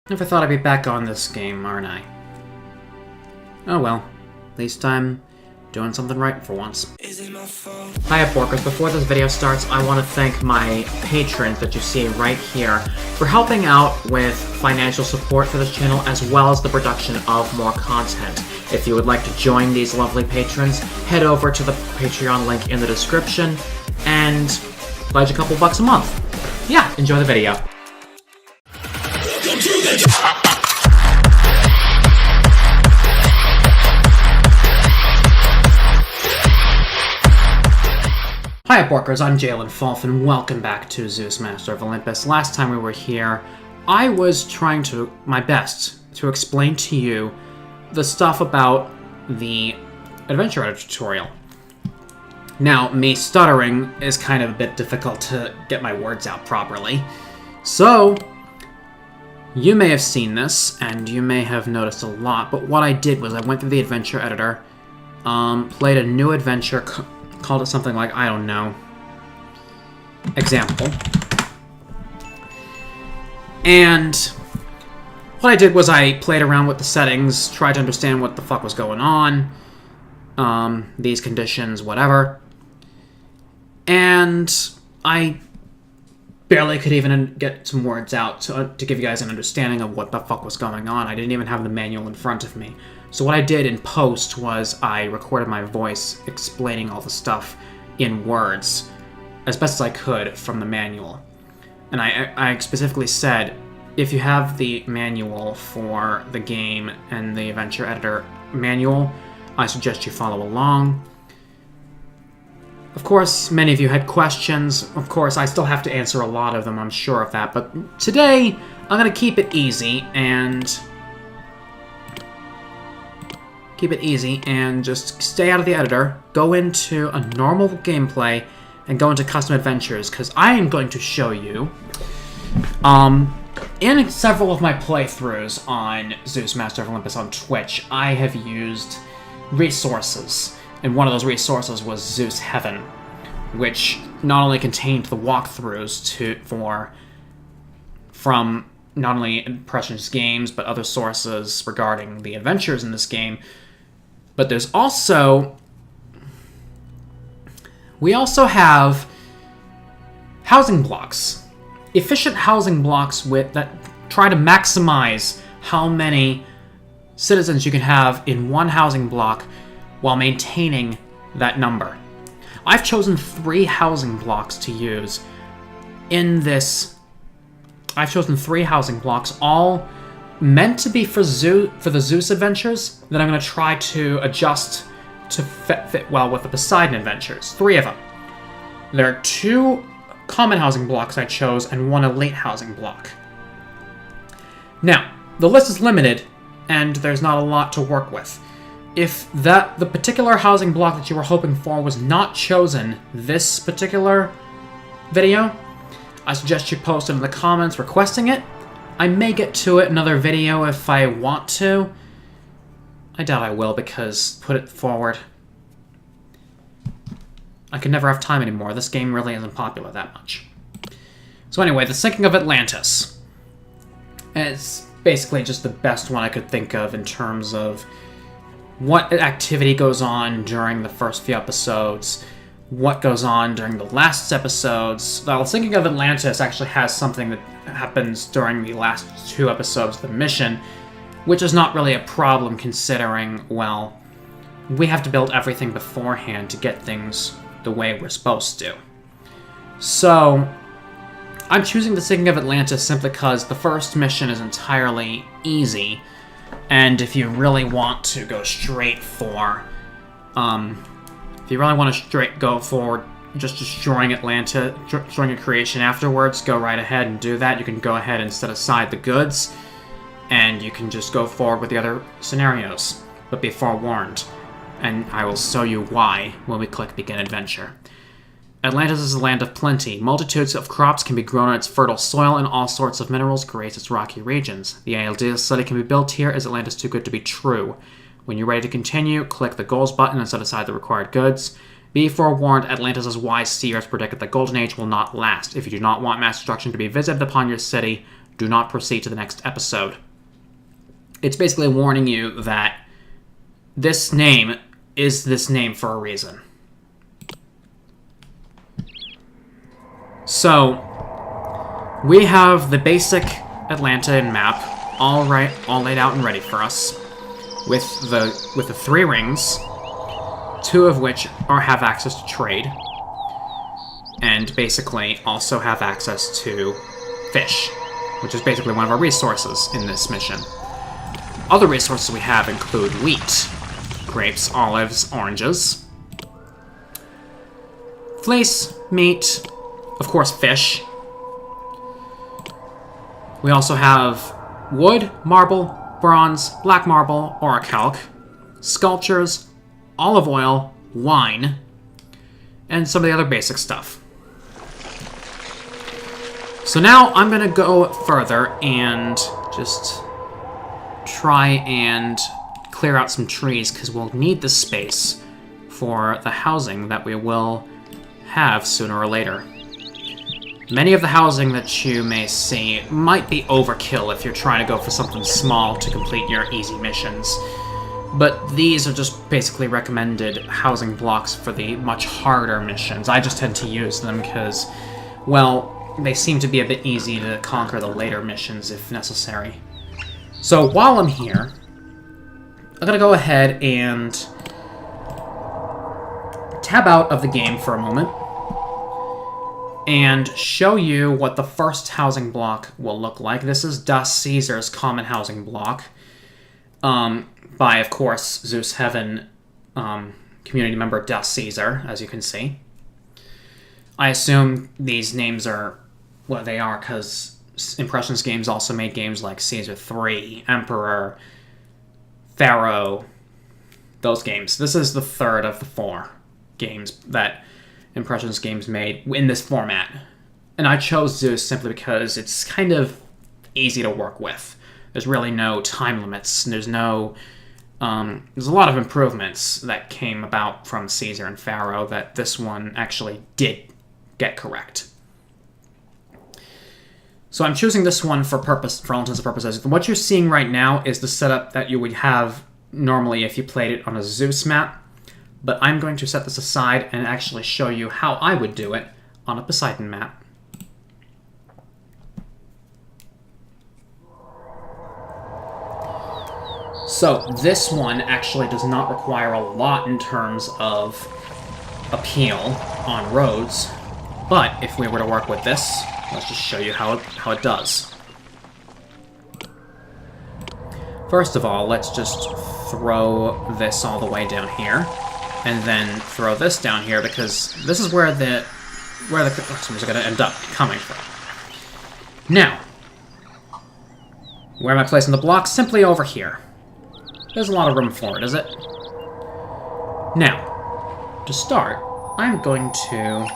Never thought I'd be back on this game, aren't I? Oh well. At least I'm doing something right for once. Hiya Porkers, before this video starts, I want to thank my patrons that you see right here for helping out with financial support for this channel as well as the production of more content. If you would like to join these lovely patrons, head over to the Patreon link in the description and pledge a couple bucks a month. Yeah, enjoy the video. Hiya Porkers, I'm Jalen Fulf, and welcome back to Zeus, Master of Olympus. Last time we were here, I was trying my best to explain to you the stuff about the Adventure Editor tutorial. Now, me stuttering is kind of a bit difficult to get my words out properly. So, you may have seen this, and you may have noticed a lot, but what I did was I went through the Adventure Editor, played a new adventure, called it something like, I don't know, example. And what I did was I played around with the settings, tried to understand what the fuck was going on, these conditions, whatever. And I barely could even get some words out to give you guys an understanding of what the fuck was going on. I didn't even have the manual in front of me. So what I did in post was I recorded my voice explaining all the stuff in words as best as I could from the manual. And I specifically said, if you have the manual for the game and the Adventure Editor manual, I suggest you follow along. Of course, many of you had questions. Of course, I still have to answer a lot of them, I'm sure of that. But today, I'm going to keep it easy and just stay out of the editor, go into a normal gameplay, and go into custom adventures, because I am going to show you, in several of my playthroughs on Zeus Master of Olympus on Twitch, I have used resources, and one of those resources was Zeus Heaven, which not only contained the walkthroughs from not only Impressionist games, but other sources regarding the adventures in this game. But there's also... we also have housing blocks. Efficient housing blocks that try to maximize how many citizens you can have in one housing block while maintaining that number. I've chosen 3 housing blocks to use in this. I've chosen 3 housing blocks, all meant to be for the Zeus adventures that I'm going to try to adjust to fit well with the Poseidon adventures. 3 of them. There are 2 common housing blocks I chose and 1 elite housing block. Now, the list is limited and there's not a lot to work with. If the particular housing block that you were hoping for was not chosen this particular video, I suggest you post it in the comments requesting it. I may get to it in another video if I want to. I doubt I will, because put it forward, I could never have time anymore. This game really isn't popular that much. So anyway, the sinking of Atlantis. It's basically just the best one I could think of in terms of what activity goes on during the first few episodes, what goes on during the last episodes. The sinking of Atlantis actually has something that happens during the last 2 episodes of the mission, which is not really a problem considering, well, we have to build everything beforehand to get things the way we're supposed to. So, I'm choosing the sinking of Atlantis simply because the first mission is entirely easy, and if you really want to go straight for, if you really want to go for just destroying Atlantis, destroying a creation afterwards, go right ahead and do that. You can go ahead and set aside the goods, and you can just go forward with the other scenarios. But be forewarned, and I will show you why when we click Begin Adventure. Atlantis is a land of plenty. Multitudes of crops can be grown on its fertile soil, and all sorts of minerals grace its rocky regions. The ideal city can be built here. Is Atlantis too good to be true? When you're ready to continue, click the Goals button and set aside the required goods. Be forewarned, Atlantis' wise seers predicted the Golden Age will not last. If you do not want mass destruction to be visited upon your city, do not proceed to the next episode. It's basically warning you that this name is this name for a reason. So, we have the basic Atlantean map all laid out and ready for us, with the 3 rings, 2 of which have access to trade, and basically also have access to fish, which is basically one of our resources in this mission. Other resources we have include wheat, grapes, olives, oranges, fleece, meat, of course fish. We also have wood, marble, bronze, black marble, orichalc, sculptures, olive oil, wine, and some of the other basic stuff. So now I'm going to go further and just try and clear out some trees, because we'll need the space for the housing that we will have sooner or later. Many of the housing that you may see might be overkill if you're trying to go for something small to complete your easy missions, but these are just basically recommended housing blocks for the much harder missions. I just tend to use them because, well, they seem to be a bit easy to conquer the later missions if necessary. So while I'm here, I'm going to go ahead and tab out of the game for a moment and show you what the first housing block will look like. This is Das Caesar's common housing block, by, of course, Zeus Heaven community member Das Caesar, as you can see. I assume these names are what they are because Impressions Games also made games like Caesar 3, Emperor, Pharaoh, those games. This is the third of the 4 games that Impressions Games made in this format. And I chose Zeus simply because it's kind of easy to work with. There's really no time limits. There's a lot of improvements that came about from Caesar and Pharaoh that this one actually did get correct. So I'm choosing this one for all intents and purposes. What you're seeing right now is the setup that you would have normally if you played it on a Zeus map, but I'm going to set this aside and actually show you how I would do it on a Poseidon map. So this one actually does not require a lot in terms of appeal on roads, but if we were to work with this, let's just show you how it does. First of all, let's just throw this all the way down here, and then throw this down here, because this is where the customers are going to end up coming from. Now, where am I placing the block? Simply over here. There's a lot of room for it, is it? Now, to start, I'm going to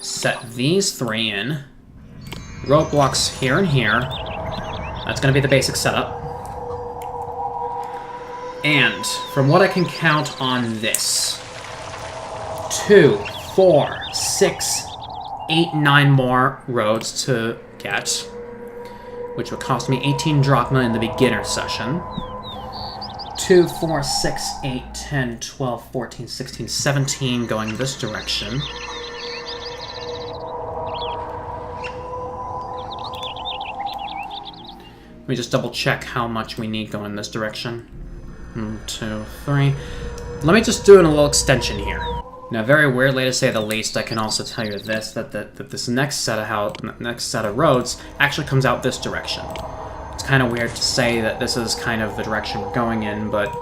set these 3 in. Roadblocks here and here. That's going to be the basic setup. And from what I can count on this, 2, 4, 6, 8, 9 more roads to get, which would cost me 18 drachma in the beginner session. 2, 4, 6, 8, 10, 12, 14, 16, 17 going this direction. Let me just double check how much we need going this direction. 1, 2, 3. Let me just do a little extension here. Now, very weirdly to say the least, I can also tell you this, that this next set of roads actually comes out this direction. It's kind of weird to say that this is kind of the direction we're going in, but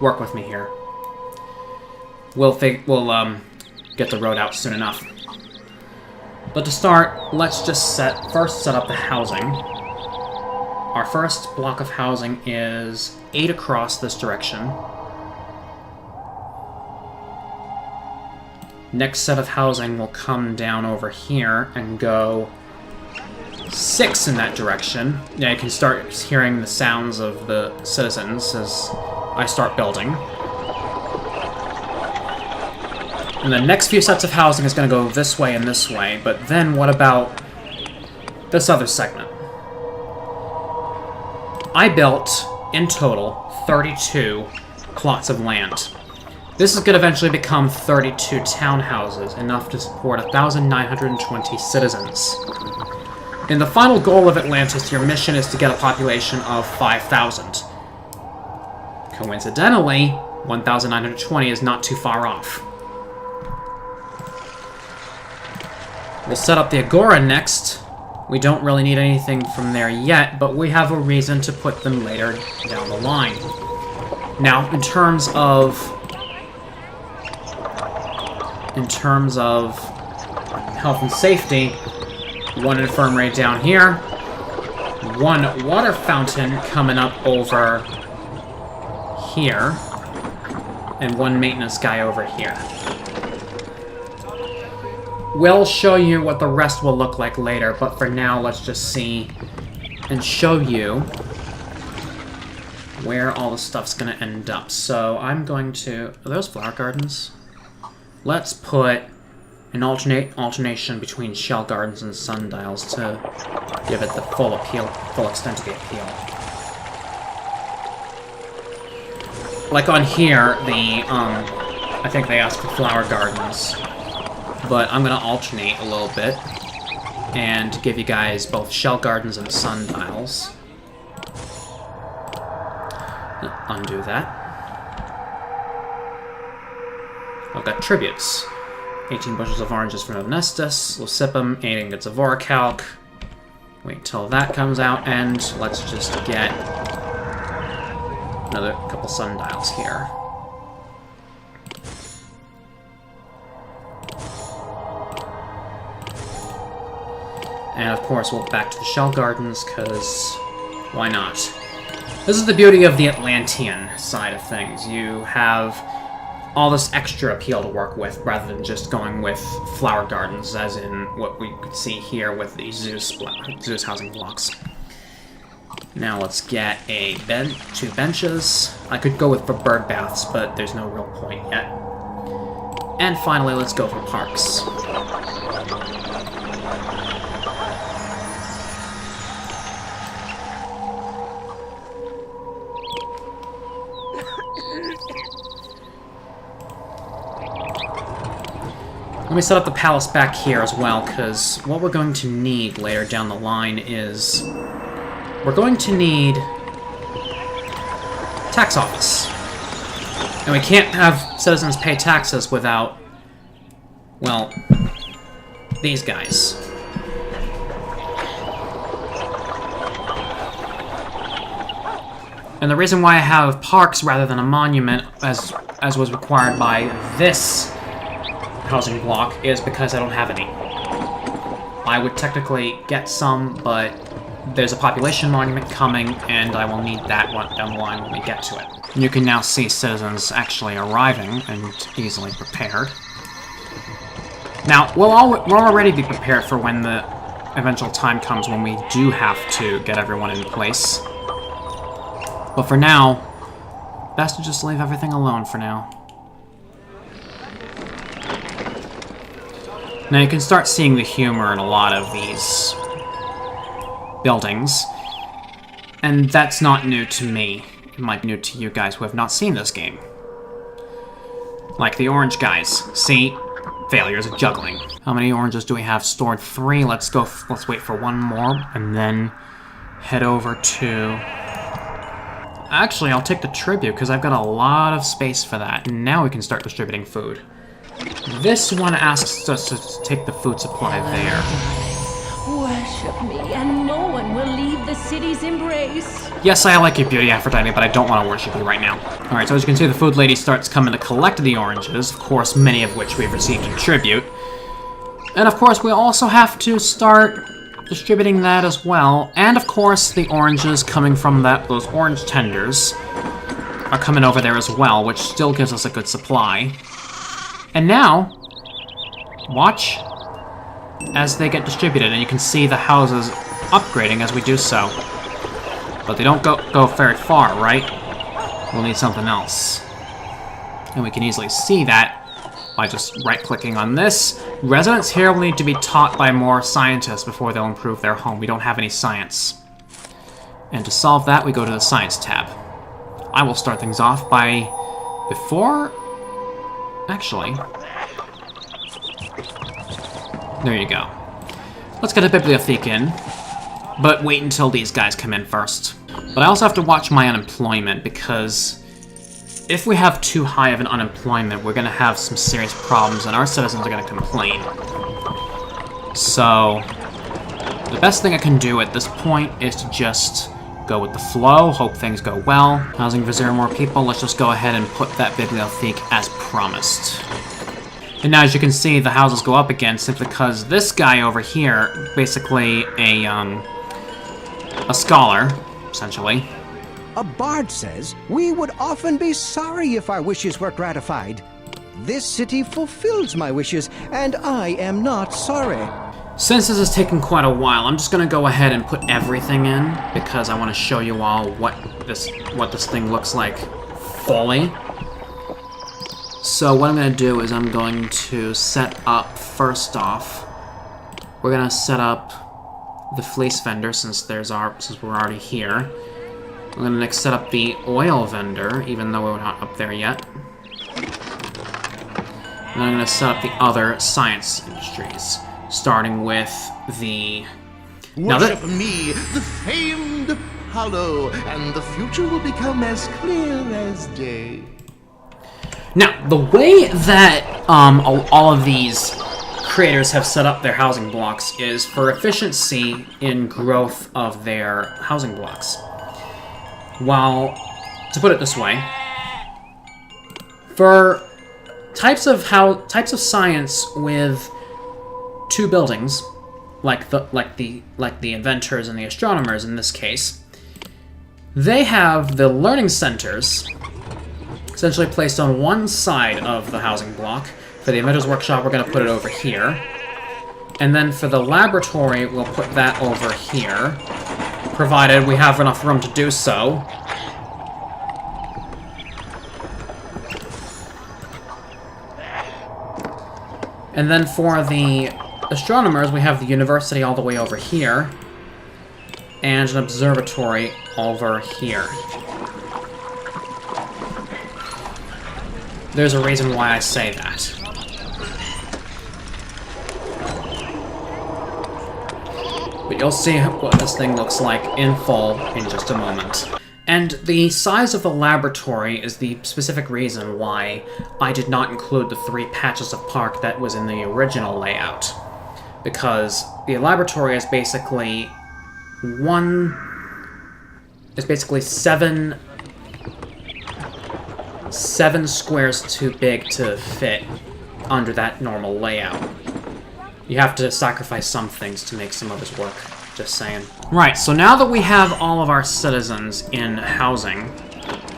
work with me here. We'll get the road out soon enough. But to start, let's just first set up the housing. Our first block of housing is 8 across this direction. Next set of housing will come down over here and go 6 in that direction. Yeah, you can start hearing the sounds of the citizens as I start building. And the next few sets of housing is going to go this way and this way, but then what about this other segment? I built, in total, 32 plots of land. This is going to eventually become 32 townhouses, enough to support 1,920 citizens. In the final goal of Atlantis, your mission is to get a population of 5,000. Coincidentally, 1,920 is not too far off. We'll set up the Agora next. We don't really need anything from there yet, but we have a reason to put them later down the line. Now, in terms of health and safety, one infirmary down here, one water fountain coming up over here, and one maintenance guy over here. We'll show you what the rest will look like later, but for now, let's just see and show you where all the stuff's gonna end up. So I'm going to... Are those flower gardens? Let's put an alternation between shell gardens and sundials to give it the full extent of the appeal. Like on here, I think they asked for flower gardens. But I'm going to alternate a little bit and give you guys both shell gardens and sundials. Undo that. I've got tributes. 18 bushels of oranges from Atlantis, Lucipum, 8 ingots of orichalc. Wait till that comes out, and let's just get another couple sundials here. And of course, we'll back to the shell gardens, because why not? This is the beauty of the Atlantean side of things. You have all this extra appeal to work with, rather than just going with flower gardens, as in what we could see here with the Zeus housing blocks. Now let's get two benches. I could go with for bird baths, but there's no real point yet. And finally, let's go for parks. Let me set up the palace back here as well, because what we're going to need later down the line is... We're going to need... tax office. And we can't have citizens pay taxes without... well... these guys. And the reason why I have parks rather than a monument, as was required by this housing block, is because I don't have any. I would technically get some, but there's a population monument coming, and I will need that one down the line when we get to it. You can now see citizens actually arriving and easily prepared. Now, we'll already be prepared for when the eventual time comes when we do have to get everyone in place. But for now, best to just leave everything alone for now. Now you can start seeing the humor in a lot of these buildings, and that's not new to me. It might be new to you guys who have not seen this game. Like the orange guys. See? Failures of juggling. How many oranges do we have stored? 3. Let's wait for one more, and then head over to... Actually, I'll take the tribute, because I've got a lot of space for that, and now we can start distributing food. This one asks us to take the food supply there. Worship me, and no one will leave the city's embrace. Yes, I like your beauty, Aphrodite, but I don't want to worship you right now. Alright, so as you can see, the food lady starts coming to collect the oranges, of course, many of which we've received in tribute. And of course, we also have to start distributing that as well. And of course, the oranges coming from those orange tenders are coming over there as well, which still gives us a good supply. And now, watch as they get distributed, and you can see the houses upgrading as we do so. But they don't go very far, right? We'll need something else. And we can easily see that by just right-clicking on this. Residents here will need to be taught by more scientists before they'll improve their home. We don't have any science. And to solve that, we go to the Science tab. I will start things off by... Actually... There you go. Let's get a bibliothèque in, but wait until these guys come in first. But I also have to watch my unemployment, because if we have too high of an unemployment, we're going to have some serious problems, and our citizens are going to complain. So, the best thing I can do at this point is to just go with the flow, hope things go well. Housing for 0 more people, let's just go ahead and put that bibliothèque as promised. And now, as you can see, the houses go up again simply because this guy over here, basically a scholar, essentially. A bard says, "We would often be sorry if our wishes were gratified. This city fulfills my wishes, and I am not sorry." Since this has taken quite a while, I'm just going to go ahead and put everything in, because I want to show you all what this thing looks like fully. So what I'm going to do is I'm going to set up, first off, we're going to set up the fleece vendor since we're already here. I'm going to next set up the oil vendor, even though we're not up there yet. And I'm going to set up the other science industries, starting with the... Worship me, the famed Apollo, and the future will become as clear as day. Now, the way that all of these creators have set up their housing blocks is for efficiency in growth of their housing blocks. While, to put it this way, for types of science with 2 buildings, like the inventors and the astronomers in this case, they have the learning centers essentially placed on one side of the housing block. For the inventor's workshop, we're going to put it over here. And then for the laboratory, we'll put that over here, provided we have enough room to do so. And then for the astronomers, we have the university all the way over here, and an observatory over here. There's a reason why I say that. But you'll see what this thing looks like in full in just a moment. And the size of the laboratory is the specific reason why I did not include the 3 patches of park that was in the original layout. Because the laboratory is basically seven squares too big to fit under that normal layout. You have to sacrifice some things to make some others work, just saying. Right, so now that we have all of our citizens in housing,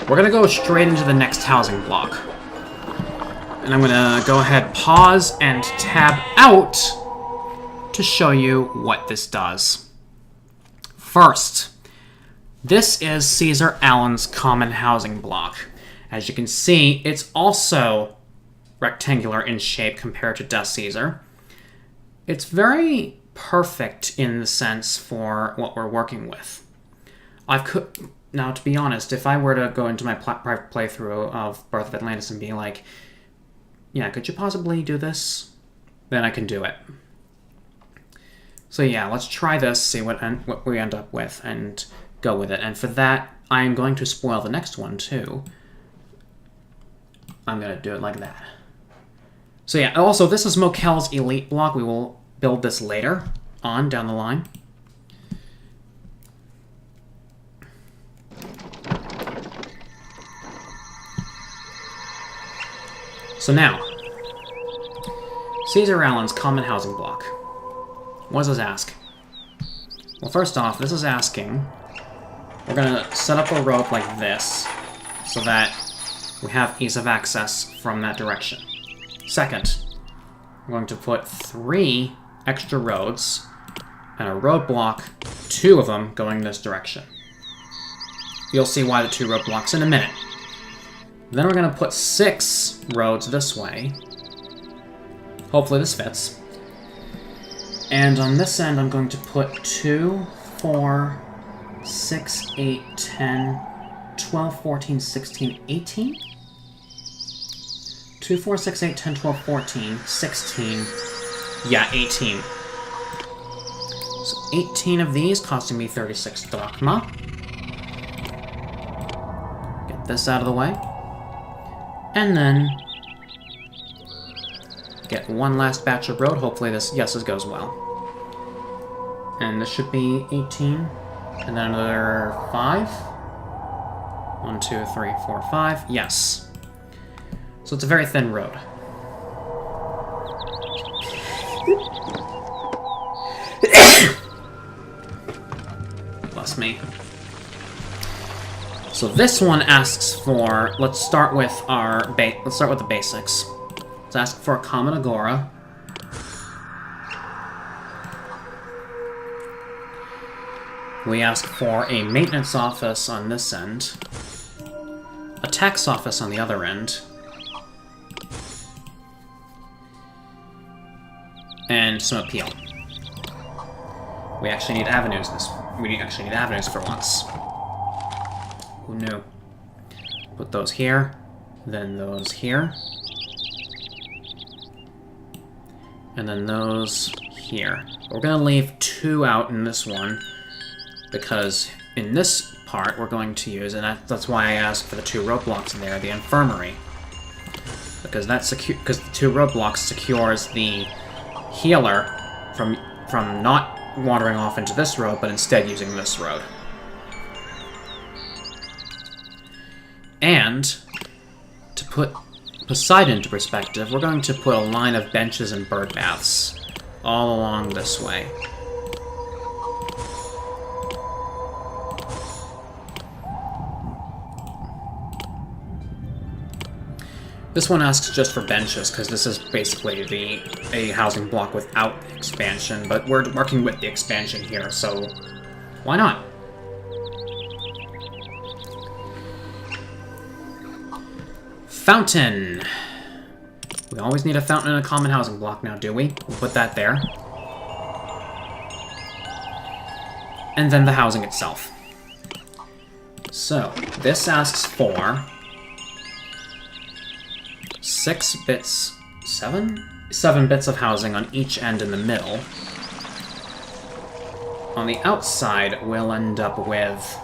we're gonna go straight into the next housing block. And I'm gonna go ahead, pause, and tab out to show you what this does. First, this is Caesar Allen's common housing block. As you can see, it's also rectangular in shape compared to Death Caesar. It's very perfect in the sense for what we're working with. Now, to be honest, if I were to go into my private playthrough of Birth of Atlantis and be like, yeah, could you possibly do this? Then I can do it. So yeah, let's try this, see what we end up with, and go with it. And for that, I'm going to spoil the next one, too. I'm going to do it like that. So yeah, also, this is McCall's elite block. We will build this later on down the line. So now, Caesar Allen's common housing block. What does this ask? Well, first off, this is asking, we're going to set up a road like this, so that we have ease of access from that direction. Second, we're going to put 3 extra roads and a roadblock, 2 of them going this direction. You'll see why the 2 roadblocks in a minute. Then we're going to put 6 roads this way. Hopefully this fits. And on this end, I'm going to put 2, 4, 6, 8, 10, 12, 14, 16, 18? 2, 4, 6, 8, 10, 12, 14, 16. Yeah, 18. So 18 of these, costing me 36 drachma. Get this out of the way. And then get one last batch of road. Hopefully this, yes, this goes well. And this should be 18. And then another 5. 1, 2, 3, 4, 5. Yes. So it's a very thin road. Bless me. So this one asks for, let's start with the basics. Let's ask for a common agora. We ask for a maintenance office on this end, a tax office on the other end, and some appeal. We actually need avenues for once. Who knew? Put those here, then those here, and then those here. We're gonna leave 2 out in this one, because in this part we're going to use, and that's why I asked for the 2 roadblocks in there, the infirmary. Because because the 2 roadblocks secures the healer from not wandering off into this road, but instead using this road. And to put Poseidon into perspective, we're going to put a line of benches and bird baths all along this way. This one asks just for benches, because this is basically a housing block without expansion, but we're working with the expansion here, so why not? Fountain! We always need a fountain in a common housing block now, do we? We'll put that there. And then the housing itself. So, this asks for 7 bits of housing on each end in the middle. On the outside, we'll end up with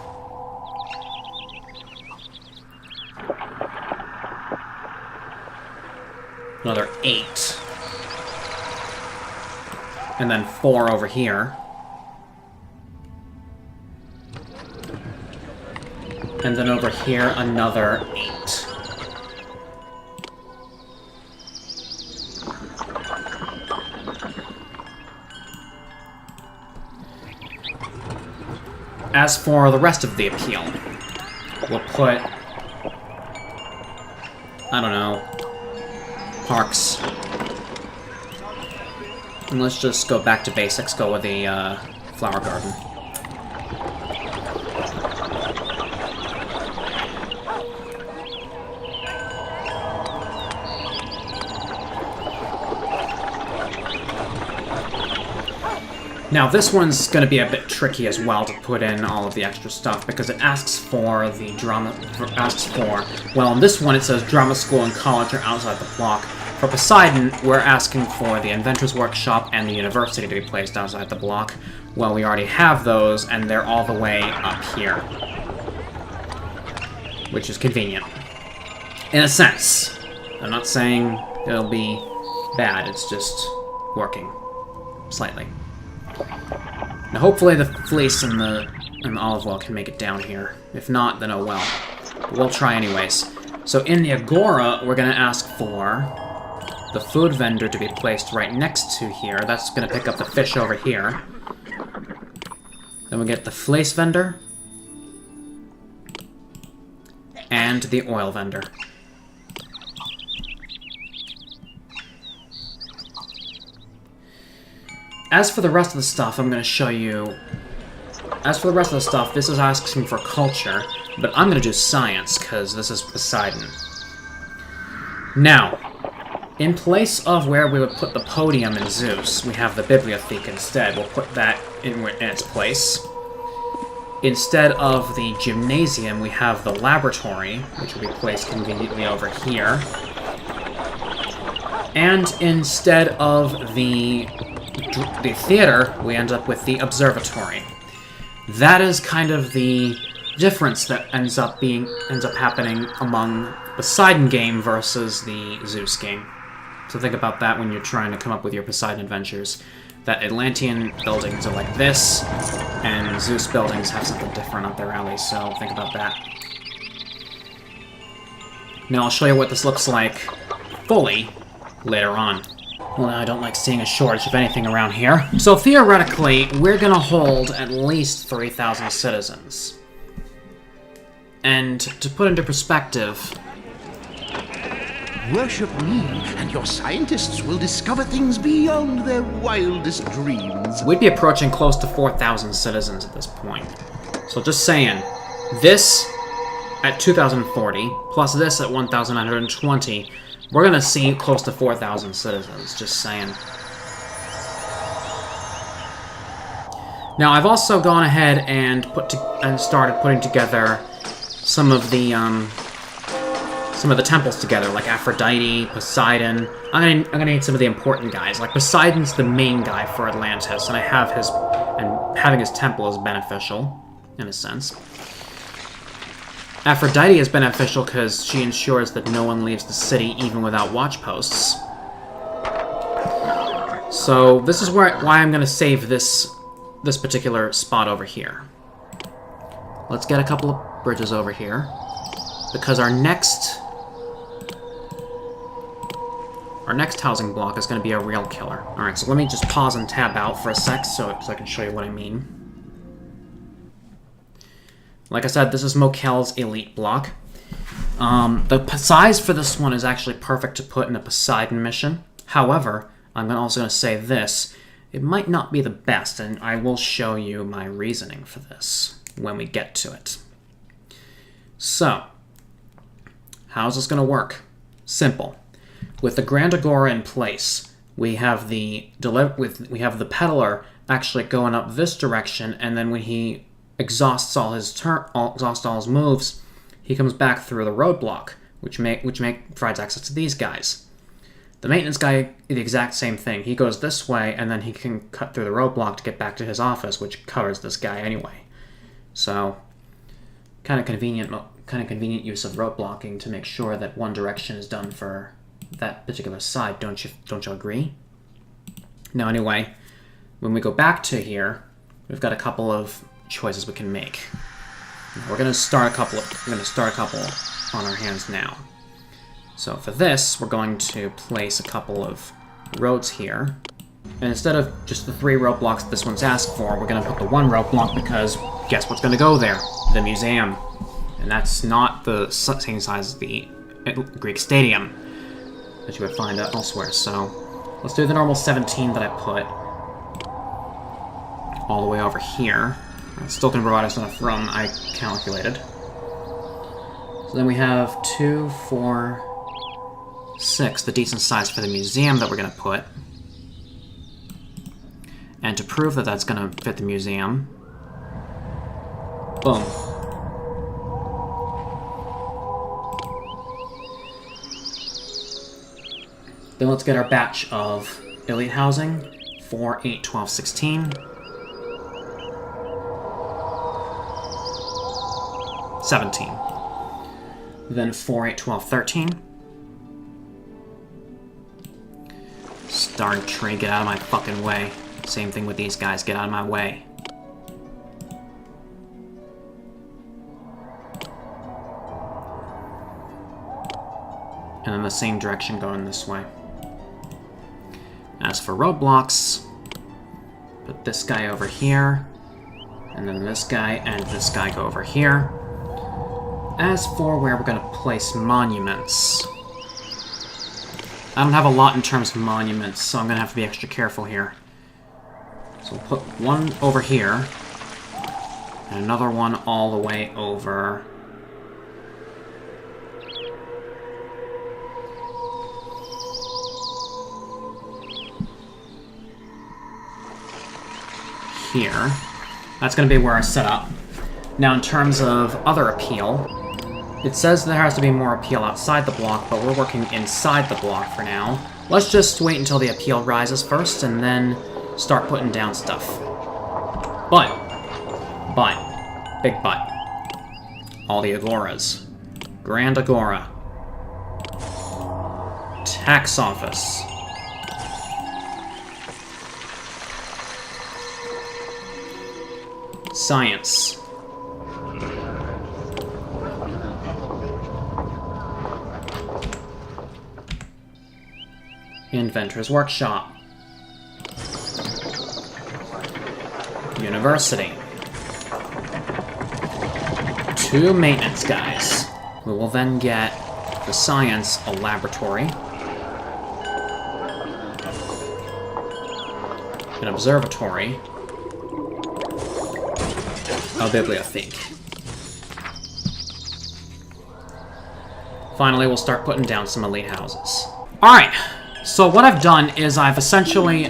another 8. And then 4 over here. And then over here, another 8. As for the rest of the appeal, we'll put, I don't know, parks. And let's just go back to basics, go with a flower garden. Now this one's going to be a bit tricky as well to put in all of the extra stuff, because it asks for the well, in this one it says drama school and college are outside the block. For Poseidon, we're asking for the Inventor's Workshop and the University to be placed outside the block. Well, we already have those, and they're all the way up here. Which is convenient. In a sense. I'm not saying it'll be bad, it's just working. Slightly. Now hopefully the fleece and the olive oil can make it down here. If not, then oh well. But we'll try anyways. So in the Agora, we're going to ask for the food vendor to be placed right next to here. That's going to pick up the fish over here. Then we get the fleece vendor. And the oil vendor. As for the rest of the stuff, I'm going to show you... As for the rest of the stuff, this is asking for culture, but I'm going to do science, because this is Poseidon. Now, in place of where we would put the podium in Zeus, we have the Bibliothèque instead. We'll put that in its place. instead of the gymnasium, we have the laboratory, which will be placed conveniently over here. And instead of the theater, we end up with the observatory. That is kind of the difference that ends up happening among Poseidon game versus the Zeus game. So think about that when you're trying to come up with your Poseidon adventures. That Atlantean buildings are like this, and Zeus buildings have something different up their alley, so think about that. Now I'll show you what this looks like fully later on. Well, I don't like seeing a shortage of anything around here. So theoretically, we're gonna hold at least 3,000 citizens. And to put into perspective... Worship me, and your scientists will discover things beyond their wildest dreams. we'd be approaching close to 4,000 citizens at this point. So just saying, this at 2,040, plus this at 1,920, we're gonna see close to 4,000 citizens, just saying. Now, I've also gone ahead and started putting together some of the temples together, like Aphrodite, Poseidon. I'm gonna need some of the important guys. Like Poseidon's the main guy for Atlantis, and having his temple is beneficial, in a sense. Aphrodite is beneficial because she ensures that no one leaves the city even without watch posts. So this is why I'm gonna save this particular spot over here. Let's get a couple of bridges over here, because our next housing block is going to be a real killer. Alright, so let me just pause and tab out for a sec so I can show you what I mean. Like I said, this is McCall's elite block. The size for this one is actually perfect to put in a Poseidon mission. However, I'm also going to say this. It might not be the best, and I will show you my reasoning for this when we get to it. So, how's this going to work? Simple. With the Grand Agora in place, we have the peddler actually going up this direction, and then when he exhausts all his moves, he comes back through the roadblock, which provides access to these guys. The maintenance guy, the exact same thing. He goes this way, and then he can cut through the roadblock to get back to his office, which covers this guy anyway. So, kind of convenient use of road blocking to make sure that one direction is done for that particular side. Don't you agree? Now, anyway, when we go back to here, we've got a couple of choices we can make. We're gonna start a couple on our hands now. So for this, we're going to place a couple of roads here. And instead of just the 3 roadblocks this one's asked for, we're going to put the 1 roadblock because guess what's going to go there? The museum. And that's not the same size as the Greek stadium that you would find elsewhere. So let's do the normal 17 that I put all the way over here. It's still going to provide us enough room, I calculated. So then we have 2, 4, 6, the decent size for the museum that we're going to put. And to prove that that's going to fit the museum, boom. Then let's get our batch of elite housing, 4, 8, 12, 16. 17. Then 4, 8, 12, 13. Darn tree, get out of my fucking way. Same thing with these guys, get out of my way. And then the same direction going this way. As for roadblocks, put this guy over here, and then this guy and this guy go over here. As for where we're going to place monuments, I don't have a lot in terms of monuments, so I'm going to have to be extra careful here. So we'll put one over here, and another one all the way over here. That's going to be where I set up. Now, in terms of other appeal, it says there has to be more appeal outside the block, but we're working inside the block for now. Let's just wait until the appeal rises first, and then start putting down stuff. But, big but, all the agoras. Grand Agora. Tax office. Science. Inventor's Workshop. University. 2 maintenance guys. We will then get the science, a laboratory. An observatory. A bibliothèque. Finally, we'll start putting down some elite houses. Alright, so what I've done is I've essentially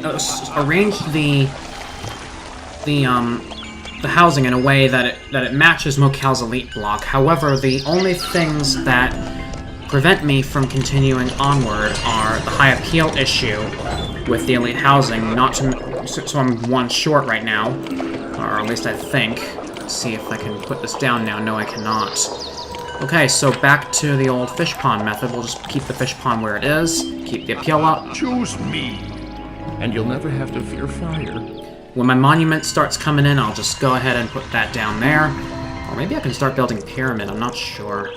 arranged the housing in a way that it matches McCall's elite block. However, the only things that prevent me from continuing onward are the high appeal issue with the elite housing, so I'm 1 short right now, or at least I think. Let's see if I can put this down now. No, I cannot. Okay, so back to the old fish pond method. We'll just keep the fish pond where it is, keep the appeal up. Choose me, and you'll never have to fear fire. When my monument starts coming in, I'll just go ahead and put that down there. Or maybe I can start building a pyramid, I'm not sure.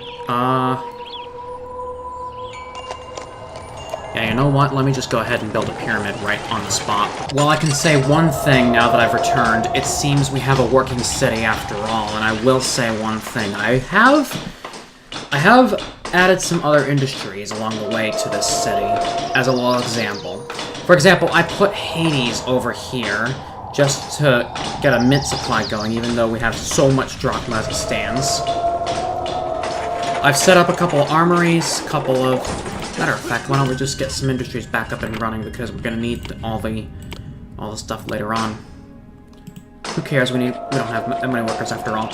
Yeah, you know what? Let me just go ahead and build a pyramid right on the spot. Well, I can say one thing now that I've returned. It seems we have a working city after all, and I will say one thing. I have added some other industries along the way to this city, as a little example. For example, I put Hades over here, just to get a mint supply going, even though we have so much drachma as it stands. I've set up a couple of armories, matter of fact, why don't we just get some industries back up and running, because we're gonna need all the stuff later on. Who cares, we don't have that many workers after all.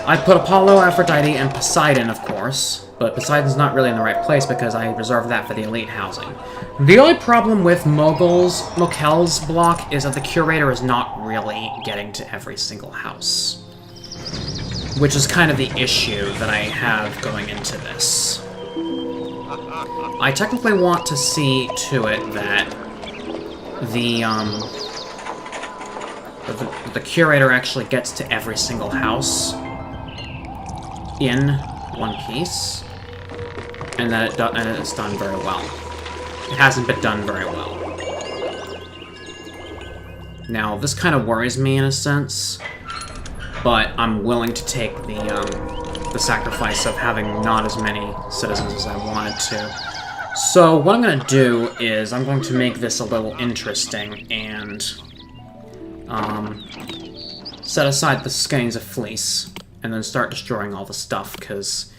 I put Apollo, Aphrodite, and Poseidon, of course, but Poseidon's not really in the right place because I reserved that for the elite housing. The only problem with McCall's block is that the curator is not really getting to every single house, which is kind of the issue that I have going into this. I technically want to see to it that the curator actually gets to every single house in one piece, and that it's done very well. It hasn't been done very well. Now, this kind of worries me in a sense, but I'm willing to take the sacrifice of having not as many citizens as I wanted to. So what I'm going to do is I'm going to make this a little interesting and set aside the skeins of fleece and then start destroying all the stuff, because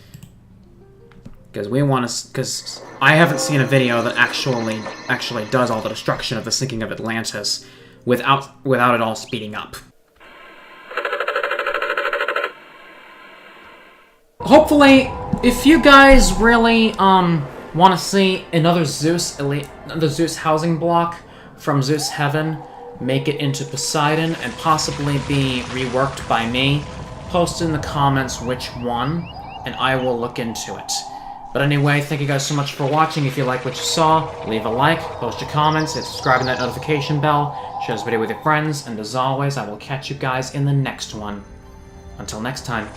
I haven't seen a video that actually does all the destruction of the sinking of Atlantis without it all speeding up. Hopefully, if you guys really want to see another Zeus housing block from Zeus Heaven make it into Poseidon and possibly be reworked by me, post in the comments which one, and I will look into it. But anyway, thank you guys so much for watching. If you like what you saw, leave a like, post your comments, hit subscribe and that notification bell, share this video with your friends, and as always, I will catch you guys in the next one. Until next time.